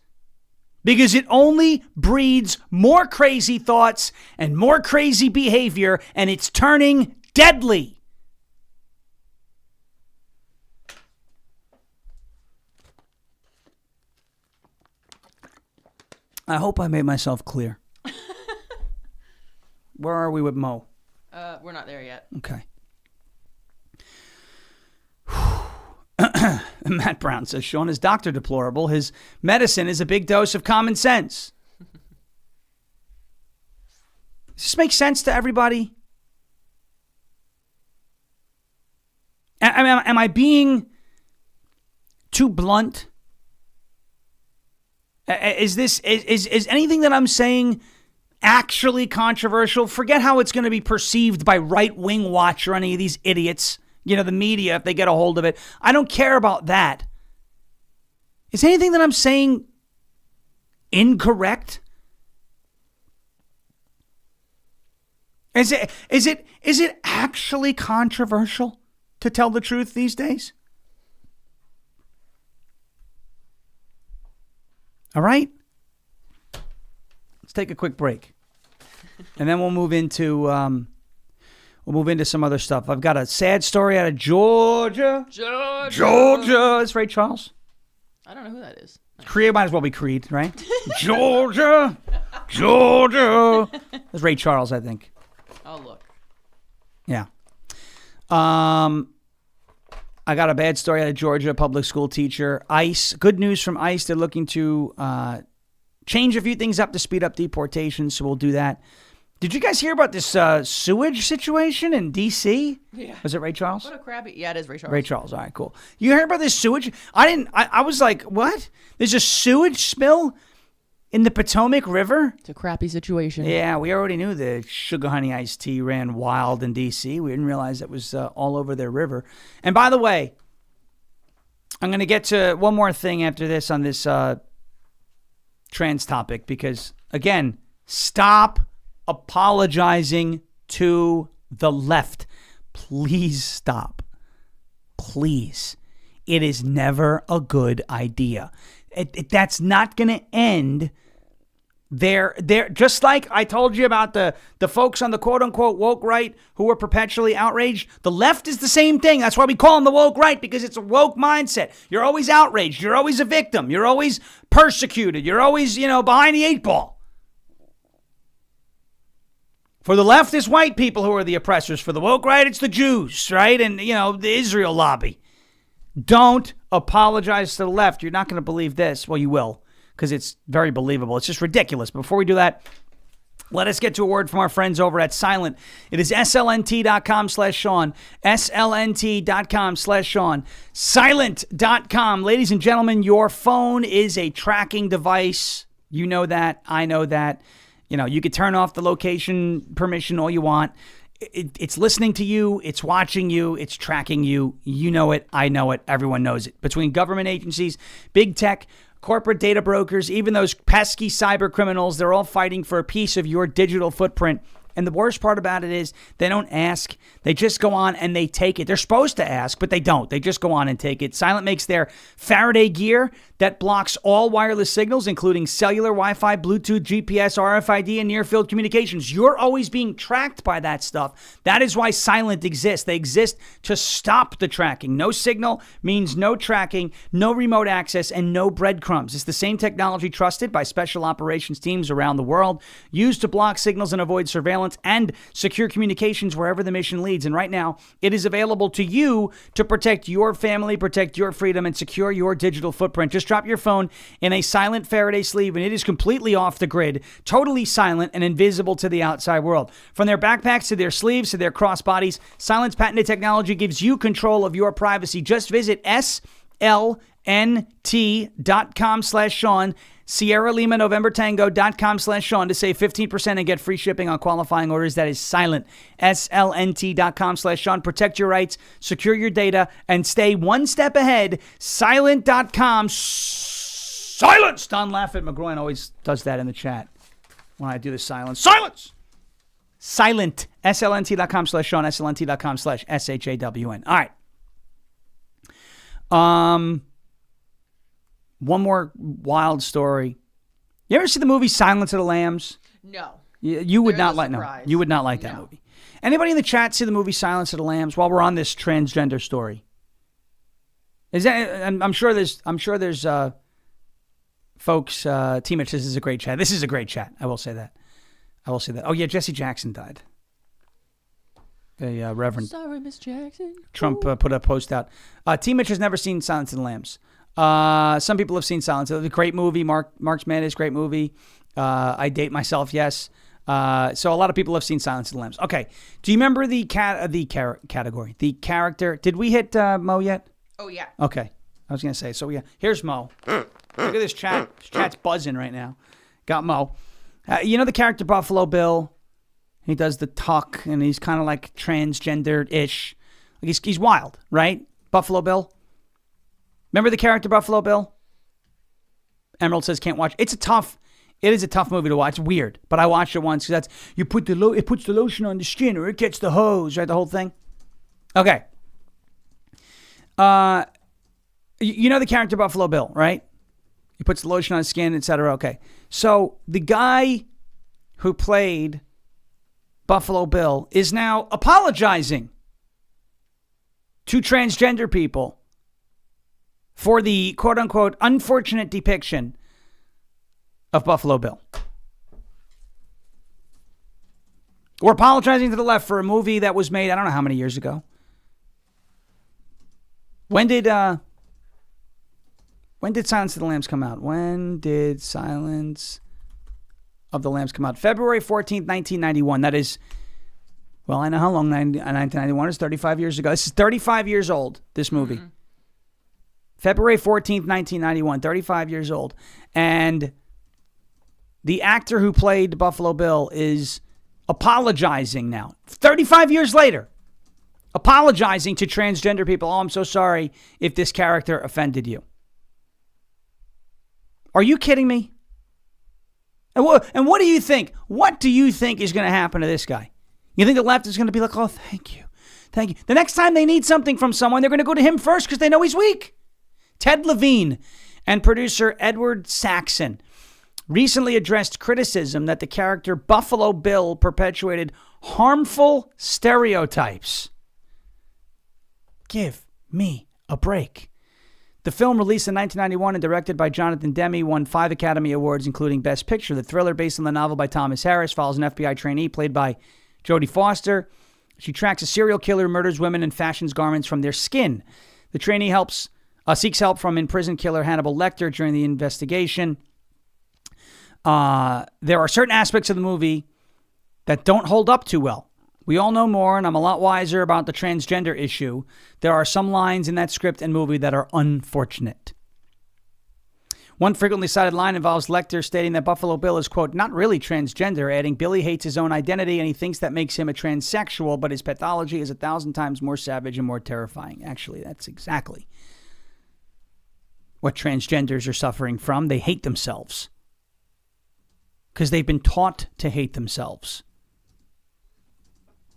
Because it only breeds more crazy thoughts and more crazy behavior, and it's turning deadly. I hope I made myself clear. Where are we with Mo? We're not there yet. Okay. Matt Brown says, Sean is Dr. Deplorable. His medicine is a big dose of common sense. Does this make sense to everybody? Am I being too blunt? Is anything that I'm saying actually controversial? Forget how it's going to be perceived by Right-Wing Watch or any of these idiots. You know, the media, if they get a hold of it. I don't care about that. Is anything that I'm saying incorrect? Is it actually controversial to tell the truth these days? All right? Let's take a quick break. And then we'll move into some other stuff. I've got a sad story out of Georgia. Georgia. It's Ray Charles. I don't know who that is. Creed might as well be Creed, right? Georgia. It's Ray Charles, I think. Oh, look. Yeah. I got a bad story out of Georgia, public school teacher. ICE. Good news from ICE. They're looking to change a few things up to speed up deportations, so we'll do that. Did you guys hear about this sewage situation in D.C.? Yeah. Was it Ray Charles? What a crappy... Yeah, it is Ray Charles. Ray Charles. All right, cool. You heard about this sewage? I didn't. I was like, what? There's a sewage spill in the Potomac River? It's a crappy situation. Yeah, we already knew the sugar honey iced tea ran wild in D.C. We didn't realize it was all over their river. And by the way, I'm going to get to one more thing after this on this trans topic because, again, stop apologizing to the left. Please stop. Please. It is never a good idea. That's not going to end. They're just like I told you about the folks on the quote-unquote woke right who were perpetually outraged. The left is the same thing. That's why we call them the woke right, because it's a woke mindset. You're always outraged. You're always a victim. You're always persecuted. You're always, behind the eight ball. For the left, it's white people who are the oppressors. For the woke right, it's the Jews, right? And, the Israel lobby. Don't apologize to the left. You're not going to believe this. Well, you will, because it's very believable. It's just ridiculous. Before we do that, let us get to a word from our friends over at Silent. It is slnt.com/Sean. slnt.com/Sean. Silent.com. Ladies and gentlemen, your phone is a tracking device. You know that. I know that. You could turn off the location permission all you want. It's listening to you. It's watching you. It's tracking you. You know it. I know it. Everyone knows it. Between government agencies, big tech, corporate data brokers, even those pesky cyber criminals, they're all fighting for a piece of your digital footprint. And the worst part about it is they don't ask. They just go on and they take it. They're supposed to ask, but they don't. They just go on and take it. Silent makes their Faraday gear that blocks all wireless signals, including cellular, Wi-Fi, Bluetooth, GPS, RFID, and near-field communications. You're always being tracked by that stuff. That is why Silent exists. They exist to stop the tracking. No signal means no tracking, no remote access, and no breadcrumbs. It's the same technology trusted by special operations teams around the world, used to block signals and avoid surveillance and secure communications wherever the mission leads. And right now, it is available to you to protect your family, protect your freedom, and secure your digital footprint. Just drop your phone in a Silent Faraday sleeve, and it is completely off the grid, totally silent and invisible to the outside world. From their backpacks to their sleeves to their crossbodies, Silent's patented technology gives you control of your privacy. Just visit slnt.com/Sean. Sierra Lima November Tango.com/Sean to save 15% and get free shipping on qualifying orders. That is Silent. slnt.com/Sean. Protect your rights, secure your data, and stay one step ahead. Silent.com. Silence! Don Laffett McGroin always does that in the chat when I do the silence. Silence! Silent. slnt.com/Sean. slnt.com/SHAWN. All right. One more wild story. You ever see the movie Silence of the Lambs? No. You would not like. No, you would not like that movie. Anybody in the chat see the movie Silence of the Lambs? While we're on this transgender story, is that? I'm sure there's folks. Team Mitch, this is a great chat. This is a great chat. I will say that. Oh yeah, Jesse Jackson died. The Reverend. Sorry, Miss Jackson. Trump put a post out. Team Mitch has never seen Silence of the Lambs. Some people have seen Silence. It's a great movie. Mark's Madness, great movie. I date myself, yes. So a lot of people have seen Silence of the Lambs. Okay. Do you remember the category? The character. Did we hit Mo yet? Oh, yeah. Okay. I was going to say. So, yeah. Here's Mo. Look at this chat. This chat's buzzing right now. Got Mo. You know the character Buffalo Bill? He does the tuck, and he's kind of like transgender-ish. Like he's wild, right? Buffalo Bill? Remember the character Buffalo Bill? Emerald says can't watch. It is a tough movie to watch. It's weird, but I watched it once because it puts the lotion on the skin or it gets the hose, right? The whole thing. Okay. You know the character Buffalo Bill, right? He puts the lotion on his skin, etc. Okay. So the guy who played Buffalo Bill is now apologizing to transgender people for the quote-unquote unfortunate depiction of Buffalo Bill. We're apologizing to the left for a movie that was made, I don't know how many years ago. When did Silence of the Lambs come out? When did Silence of the Lambs come out? February 14th, 1991. That is, well, I know how long 1991 is, 35 years ago. This is 35 years old, this movie. Mm-hmm. February 14th, 1991, 35 years old. And the actor who played Buffalo Bill is apologizing now, 35 years later, apologizing to transgender people. Oh, I'm so sorry if this character offended you. Are you kidding me? And what do you think? What do you think is going to happen to this guy? You think the left is going to be like, oh, thank you. Thank you. The next time they need something from someone, they're going to go to him first because they know he's weak. Ted Levine and producer Edward Saxon recently addressed criticism that the character Buffalo Bill perpetuated harmful stereotypes. Give me a break. The film, released in 1991 and directed by Jonathan Demme, won 5 Academy Awards, including Best Picture. The thriller, based on the novel by Thomas Harris, follows an FBI trainee played by Jodie Foster. She tracks a serial killer who murders women and fashions garments from their skin. The trainee seeks help from imprisoned killer Hannibal Lecter during the investigation. There are certain aspects of the movie that don't hold up too well. We all know more, and I'm a lot wiser about the transgender issue. There are some lines in that script and movie that are unfortunate. One frequently cited line involves Lecter stating that Buffalo Bill is, quote, not really transgender, adding Billy hates his own identity and he thinks that makes him a transsexual, but his pathology is 1,000 times more savage and more terrifying. Actually, that's exactly what transgenders are suffering from. They hate themselves because they've been taught to hate themselves.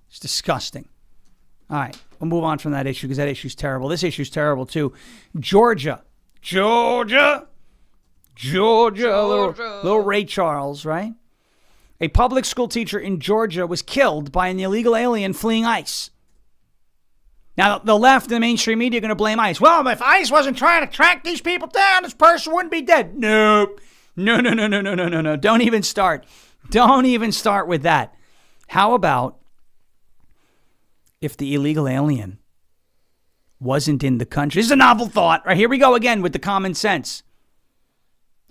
It's disgusting. All right, we'll move on from that issue because that issue's terrible. This issue's terrible too. Georgia. Little Ray Charles, right? A public school teacher in Georgia was killed by an illegal alien fleeing ICE. Now, the left and the mainstream media are going to blame ICE. Well, if ICE wasn't trying to track these people down, this person wouldn't be dead. Nope. No. Don't even start. Don't even start with that. How about if the illegal alien wasn't in the country? This is a novel thought. Right, here we go again with the common sense.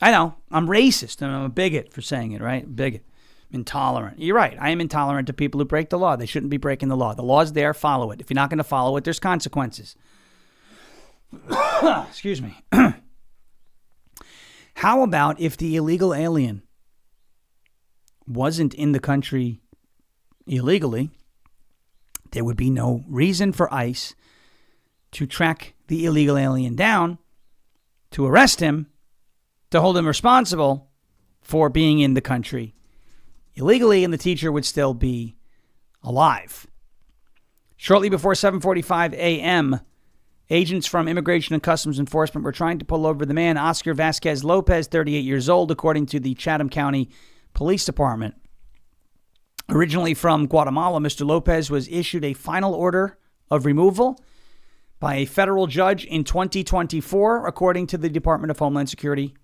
I know, I'm racist and I'm a bigot for saying it, right? Bigot. Intolerant. You're right. I am intolerant to people who break the law. They shouldn't be breaking the law. The law's there. Follow it. If you're not going to follow it, there's consequences. Excuse me. How about if the illegal alien wasn't in the country illegally? There would be no reason for ICE to track the illegal alien down, to arrest him, to hold him responsible for being in the country illegally, and the teacher would still be alive. Shortly before 7:45 a.m., agents from Immigration and Customs Enforcement were trying to pull over the man, Oscar Vasquez Lopez, 38 years old, according to the Chatham County Police Department. Originally from Guatemala, Mr. Lopez was issued a final order of removal by a federal judge in 2024, according to the Department of Homeland Security.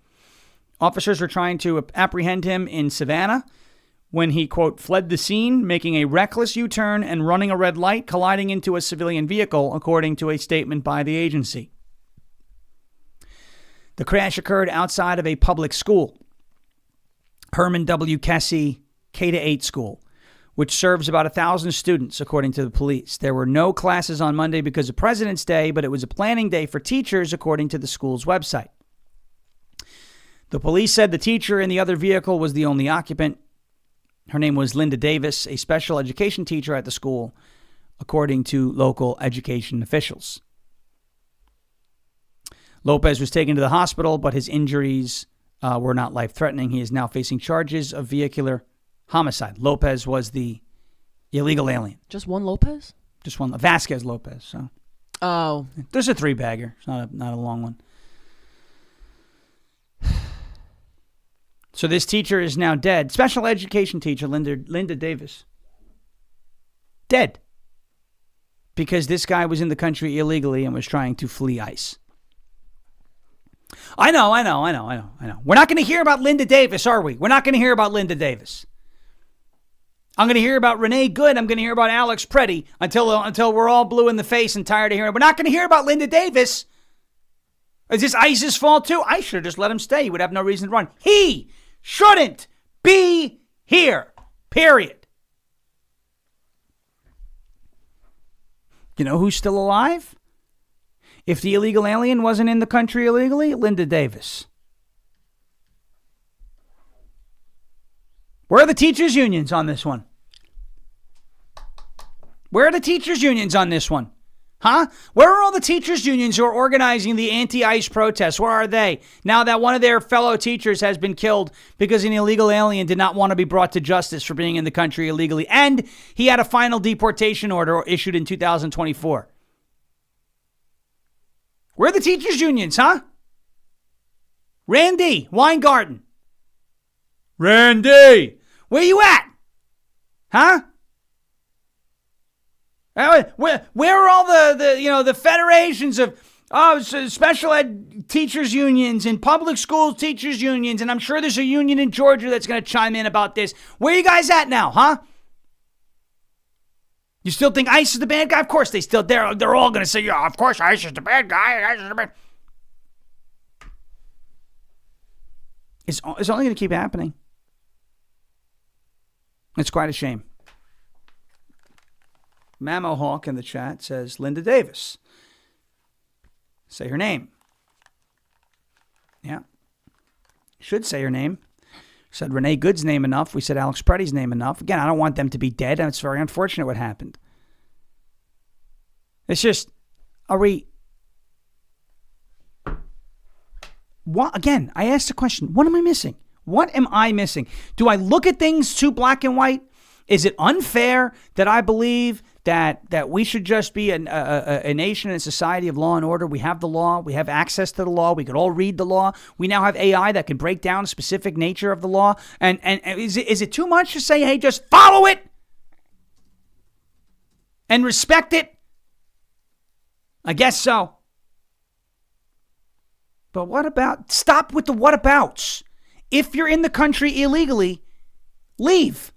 Officers were trying to apprehend him in Savannah when he, quote, fled the scene, making a reckless U-turn and running a red light, colliding into a civilian vehicle, according to a statement by the agency. The crash occurred outside of a public school, Herman W. Kessie K-8 school, which serves about 1,000 students, according to the police. There were no classes on Monday because of President's Day, but it was a planning day for teachers, according to the school's website. The police said the teacher in the other vehicle was the only occupant. Her name was Linda Davis, a special education teacher at the school, according to local education officials. Lopez was taken to the hospital, but his injuries were not life-threatening. He is now facing charges of vehicular homicide. Lopez was the illegal alien. Just one Lopez? Just one. Vasquez Lopez. So. Oh. There's a 3-bagger. It's not a long one. So this teacher is now dead. Special education teacher, Linda Davis. Dead. Because this guy was in the country illegally and was trying to flee ICE. I know. We're not going to hear about Linda Davis, are we? We're not going to hear about Linda Davis. I'm going to hear about Renee Good. I'm going to hear about Alex Preddy until we're all blue in the face and tired of hearing. We're not going to hear about Linda Davis. Is this ICE's fault too? I should have just let him stay. He would have no reason to run. He shouldn't be here. Period. You know who's still alive? If the illegal alien wasn't in the country illegally, Linda Davis. Where are the teachers' unions on this one? Where are the teachers' unions on this one? Huh? Where are all the teachers' unions who are organizing the anti-ICE protests? Where are they? Now that one of their fellow teachers has been killed because an illegal alien did not want to be brought to justice for being in the country illegally. And he had a final deportation order issued in 2024. Where are the teachers' unions, huh? Randy Weingarten. Randy, where you at? Huh? Where are all the federations of special ed teachers unions and public school teachers unions? And I'm sure there's a union in Georgia that's going to chime in about this. Where are you guys at now, huh? You still think ICE is the bad guy? Of course they're all going to say, yeah, of course ICE is the bad guy. ICE is the bad. It's only going to keep happening. It's quite a shame. Mamo Hawk in the chat says, Linda Davis. Say her name. Yeah. Should say her name. Said Renee Good's name enough. We said Alex Preddy's name enough. Again, I don't want them to be dead, and it's very unfortunate what happened. It's just, are we... What? Again, I asked the question, what am I missing? What am I missing? Do I look at things too black and white? Is it unfair that I believe that we should just be a nation and a society of law and order? We have the law. We have access to the law. We could all read the law. We now have AI that can break down a specific nature of the law. And is it too much to say, hey, just follow it and respect it? I guess so. But what about, stop with the whatabouts. If you're in the country illegally, leave.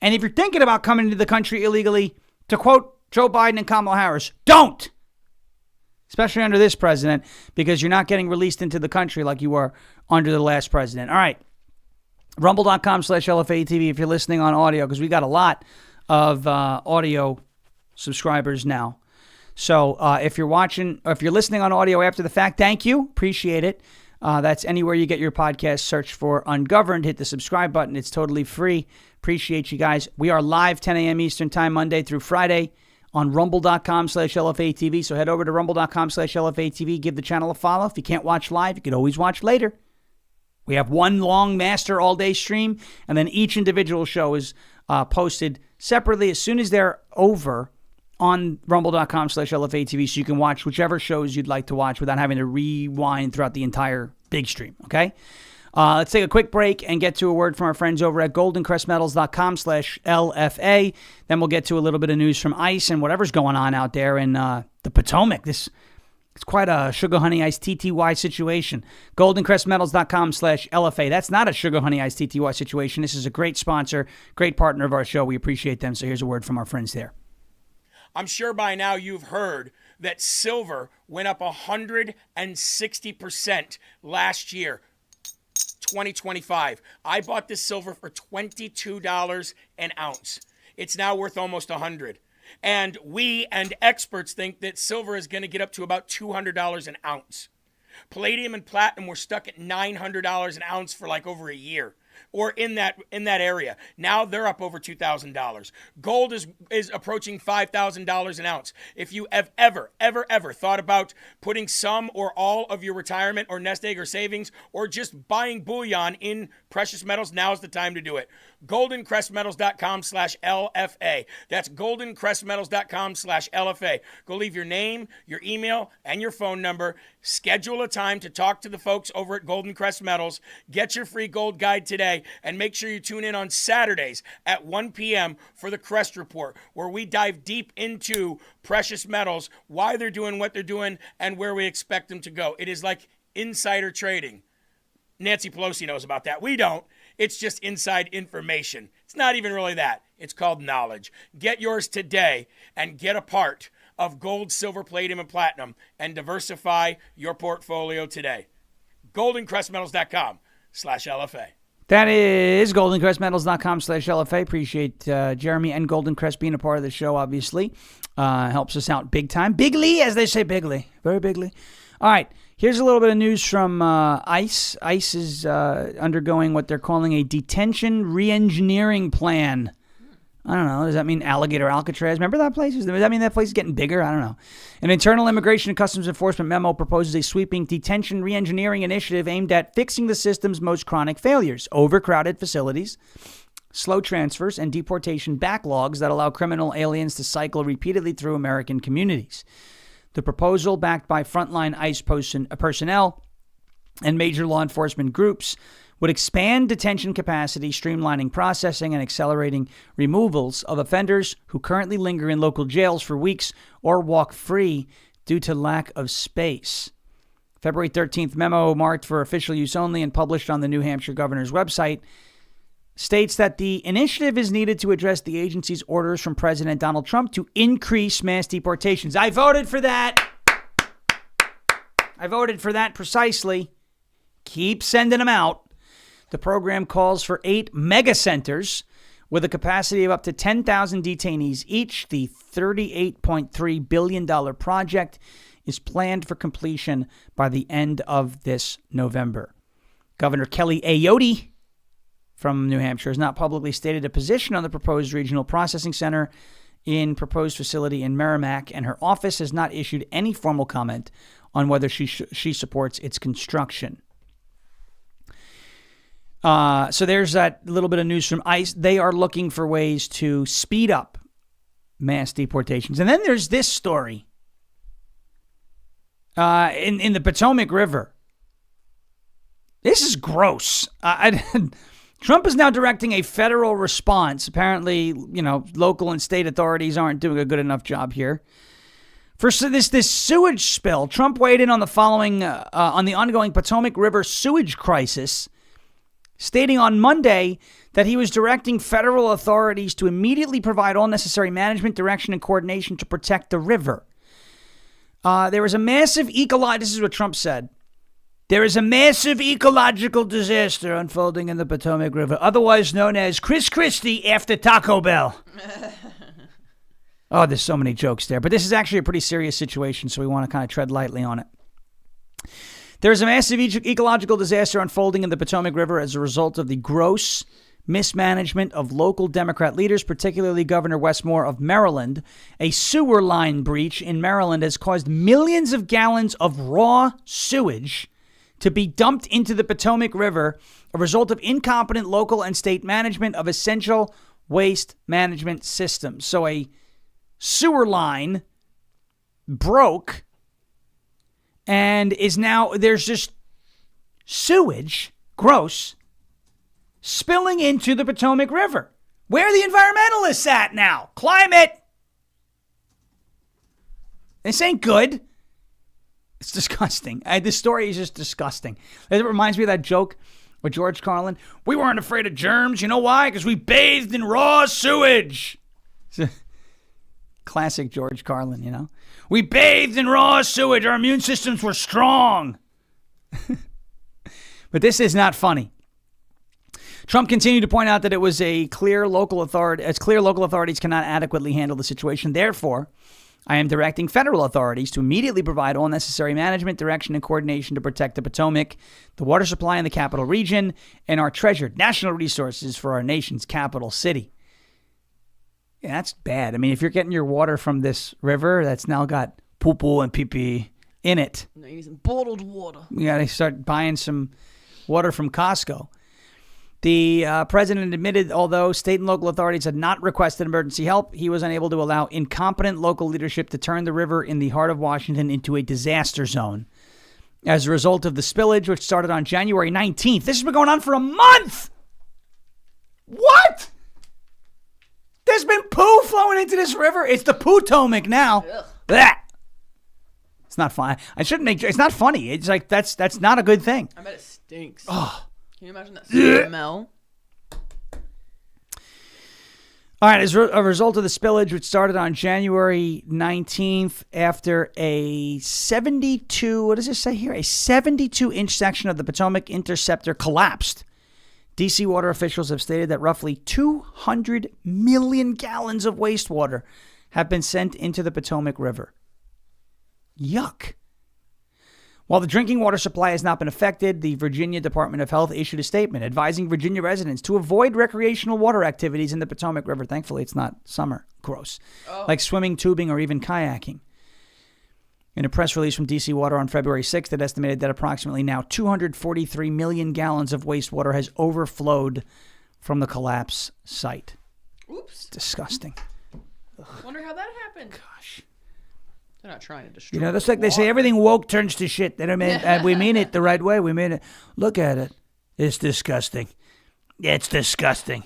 And if you're thinking about coming into the country illegally, to quote Joe Biden and Kamala Harris, don't. Especially under this president, because you're not getting released into the country like you were under the last president. All right. Rumble.com/LFA TV if you're listening on audio, because we got a lot of audio subscribers now. So if you're watching, or if you're listening on audio after the fact, thank you. Appreciate it. That's anywhere you get your podcast. Search for Ungoverned. Hit the subscribe button. It's totally free. Appreciate you guys. We are live 10 a.m. Eastern time, Monday through Friday on rumble.com/LFA TV. So head over to rumble.com/LFA TV. Give the channel a follow. If you can't watch live, you can always watch later. We have one long master all-day stream, and then each individual show is posted separately as soon as they're over on rumble.com/LFA TV, so you can watch whichever shows you'd like to watch without having to rewind throughout the entire big stream, okay? Let's take a quick break and get to a word from our friends over at goldencrestmetals.com/LFA. Then we'll get to a little bit of news from ICE and whatever's going on out there in the Potomac. It's quite a sugar honey ice TTY situation. goldencrestmetals.com/LFA. That's not a sugar honey ice TTY situation. This is a great sponsor, great partner of our show. We appreciate them. So here's a word from our friends there. I'm sure by now you've heard that silver went up 160% last year, 2025. I bought this silver for $22 an ounce. It's now worth almost $100. And we and experts think that silver is going to get up to about $200 an ounce. Palladium and platinum were stuck at $900 an ounce for like over a year, or in that area. Now they're up over $2,000. Gold is approaching $5,000 an ounce. If you have ever thought about putting some or all of your retirement or nest egg or savings or just buying bullion in precious metals, now's the time to do it. goldencrestmetals.com/LFA. That's goldencrestmetals.com/LFA. Go leave your name, your email, and your phone number. Schedule a time to talk to the folks over at Golden Crest Metals. Get your free gold guide today, and make sure you tune in on Saturdays at 1 p.m. for the Crest Report, where we dive deep into precious metals, why they're doing what they're doing, and where we expect them to go. It is like insider trading. Nancy Pelosi knows about that. We don't. It's just inside information. It's not even really that. It's called knowledge. Get yours today and get a part of gold, silver, palladium, and platinum, and diversify your portfolio today. GoldenCrestMetals.com/LFA. That is goldencrestmetals.com/LFA. Appreciate Jeremy and Golden Crest being a part of the show, obviously. Helps us out big time. Bigly, as they say, bigly. Very bigly. All right, here's a little bit of news from ICE. ICE is undergoing what they're calling a detention re-engineering plan. I don't know. Does that mean Alligator Alcatraz? Remember that place? Does that mean that place is getting bigger? I don't know. An internal Immigration and Customs Enforcement memo proposes a sweeping detention re-engineering initiative aimed at fixing the system's most chronic failures: overcrowded facilities, slow transfers, and deportation backlogs that allow criminal aliens to cycle repeatedly through American communities. The proposal, backed by frontline ICE personnel and major law enforcement groups, would expand detention capacity, streamlining processing, and accelerating removals of offenders who currently linger in local jails for weeks or walk free due to lack of space. February 13th memo, marked for official use only and published on the New Hampshire governor's website, states that the initiative is needed to address the agency's orders from President Donald Trump to increase mass deportations. I voted for that. I voted for that precisely. Keep sending them out. The program calls for 8 mega centers with a capacity of up to 10,000 detainees each. The $38.3 billion project is planned for completion by the end of this November. Governor Kelly Ayotte from New Hampshire has not publicly stated a position on the proposed regional processing center in proposed facility in Merrimack, and her office has not issued any formal comment on whether she supports its construction. So there's that little bit of news from ICE. They are looking for ways to speed up mass deportations. And then there's this story in the Potomac River. This is gross. Trump is now directing a federal response. Apparently, local and state authorities aren't doing a good enough job here. For this sewage spill, Trump weighed in on the ongoing Potomac River Sewage Crisis, stating on Monday that he was directing federal authorities to immediately provide all necessary management, direction, and coordination to protect the river. There was a massive this is what Trump said. There is a massive ecological disaster unfolding in the Potomac River, otherwise known as Chris Christie after Taco Bell. Oh, there's so many jokes there. But this is actually a pretty serious situation, so we want to kind of tread lightly on it. There is a massive ecological disaster unfolding in the Potomac River as a result of the gross mismanagement of local Democrat leaders, particularly Governor Westmore of Maryland. A sewer line breach in Maryland has caused millions of gallons of raw sewage to be dumped into the Potomac River, a result of incompetent local and state management of essential waste management systems. So a sewer line broke, and there's just sewage, gross, spilling into the Potomac River. Where are the environmentalists at now? Climate! This ain't good. It's disgusting. This story is just disgusting. It reminds me of that joke with George Carlin. We weren't afraid of germs. You know why? Because we bathed in raw sewage. Classic George Carlin, We bathed in raw sewage. Our immune systems were strong. But this is not funny. Trump continued to point out that it was clear local authorities cannot adequately handle the situation. Therefore, I am directing federal authorities to immediately provide all necessary management, direction, and coordination to protect the Potomac, the water supply in the capital region, and our treasured national resources for our nation's capital city. Yeah, that's bad. I mean, if you're getting your water from this river that's now got poo-poo and pee-pee in it. No, you need some bottled water. You got to start buying some water from Costco. The president admitted, although state and local authorities had not requested emergency help, he was unable to allow incompetent local leadership to turn the river in the heart of Washington into a disaster zone. as a result of the spillage, which started on January 19th. This has been going on for a month. What? There's been poo flowing into this river. It's the Potomac now. Blech. It's not fun. I shouldn't make. It's not funny. It's like that's not a good thing. I bet it stinks. Oh. Can you imagine that smell? All right, as a result of the spillage, which started on January 19th after a 72, what does it say here? A 72-inch section of the Potomac Interceptor collapsed. D.C. water officials have stated that roughly 200 million gallons of wastewater have been sent into the Potomac River. Yuck. While the drinking water supply has not been affected, the Virginia Department of Health issued a statement advising Virginia residents to avoid recreational water activities in the Potomac River. Thankfully, it's not summer. Gross. Like swimming, tubing, or even kayaking. In a press release from D.C. Water on February 6th, it estimated that approximately now 243 million gallons of wastewater has overflowed from the collapse site. Oops. Disgusting. Wonder how that happened. Gosh. They're not trying to destroy. That's like they say everything woke turns to shit. They don't mean, and we mean it the right way. We mean it. Look at it. It's disgusting. It's disgusting.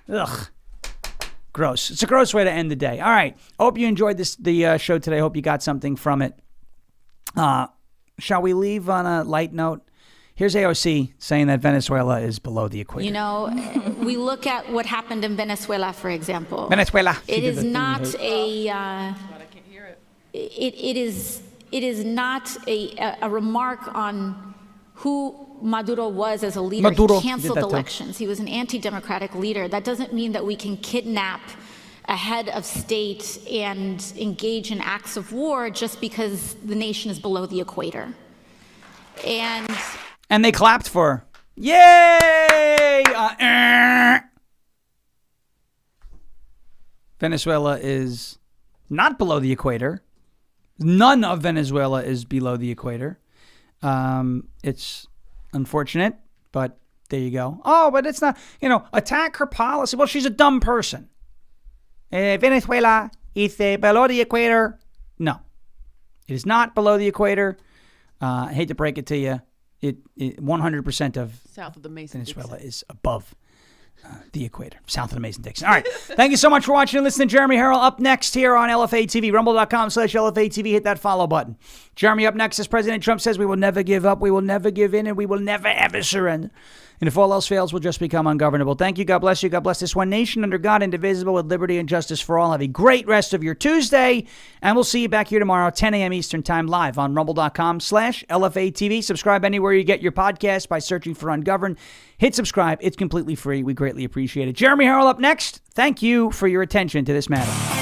Ugh. Gross. It's a gross way to end the day. All right. I hope you enjoyed the show today. I hope you got something from it. Shall we leave on a light note? Here's AOC saying that Venezuela is below the equator. You know, we look at what happened in Venezuela, for example. Venezuela. It is not a. I can't hear it. It is not a remark on who Maduro was as a leader. Maduro he canceled did that too. elections. He was an anti-democratic leader. That doesn't mean that we can kidnap a head of state and engage in acts of war just because the nation is below the equator. And they clapped for her. Yay! Venezuela is not below the equator. None of Venezuela is below the equator. It's unfortunate, but there you go. Oh, but it's not, attack her policy. Well, she's a dumb person. Venezuela is below the equator. No, it is not below the equator. I hate to break it to you. It 100% of South of the Mason Venezuela is above the equator, south of the Mason-Dixon. All right. Thank you so much for watching and listening to Jeremy Harrell. Up next here on LFA TV, rumble.com/LFA TV. Hit that follow button. Jeremy up next as President Trump says we will never give up, we will never give in, and we will never ever surrender. And if all else fails, we'll just become ungovernable. Thank you. God bless you. God bless this one nation under God, indivisible, with liberty and justice for all. Have a great rest of your Tuesday. And we'll see you back here tomorrow, 10 a.m. Eastern Time, live on rumble.com/LFA TV. Subscribe anywhere you get your podcast by searching for Ungoverned. Hit subscribe. It's completely free. We greatly appreciate it. Jeremy Harrell up next. Thank you for your attention to this matter.